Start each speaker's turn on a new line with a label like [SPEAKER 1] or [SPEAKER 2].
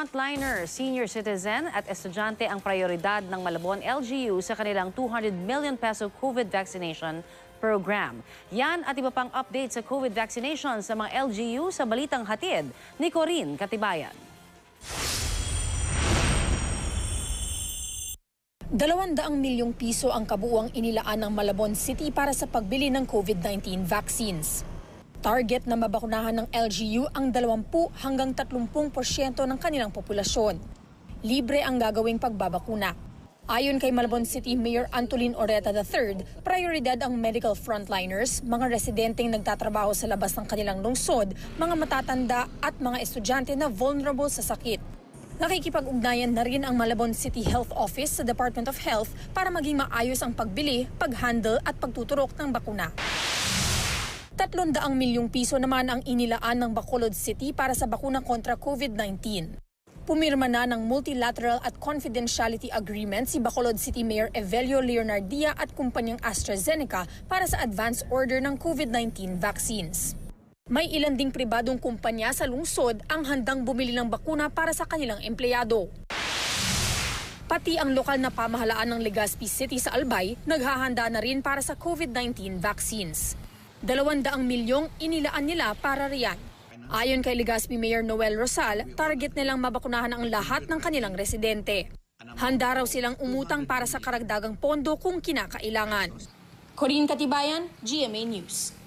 [SPEAKER 1] frontliner, senior citizen at estudyante ang prioridad ng Malabon LGU sa kanilang 200 million peso COVID vaccination program. Yan at iba pang update sa COVID vaccination sa mga LGU sa balitang hatid ni Corinne Katibayan.
[SPEAKER 2] 200 milyong piso ang kabuuang inilaan ng Malabon City para sa pagbili ng COVID-19 vaccines. Target na mabakunahan ng LGU ang 20 hanggang 30% ng kanilang populasyon. Libre ang gagawing pagbabakuna. Ayon kay Malabon City Mayor Antolin Oreta III, prioridad ang medical frontliners, mga residenteng nagtatrabaho sa labas ng kanilang lungsod, mga matatanda at mga estudyante na vulnerable sa sakit. Nakikipag-ugnayan na rin ang Malabon City Health Office sa Department of Health para maging maayos ang pagbili, pag-handle at pagtuturok ng bakuna. 300 milyong piso naman ang inilaan ng Bacolod City para sa bakuna kontra COVID-19. Pumirma na ng multilateral at confidentiality agreement si Bacolod City Mayor Evelio Leonardia at kumpanyang AstraZeneca para sa advance order ng COVID-19 vaccines. May ilan ding pribadong kumpanya sa lungsod ang handang bumili ng bakuna para sa kanilang empleyado. Pati ang lokal na pamahalaan ng Legazpi City sa Albay naghahanda na rin para sa COVID-19 vaccines. 200 milyong inilaan nila para riyan. Ayon kay Legazpi Mayor Noel Rosal, target nilang mabakunahan ang lahat ng kanilang residente. Handa raw silang umutang para sa karagdagang pondo kung kinakailangan. Corinne Katibayan, GMA News.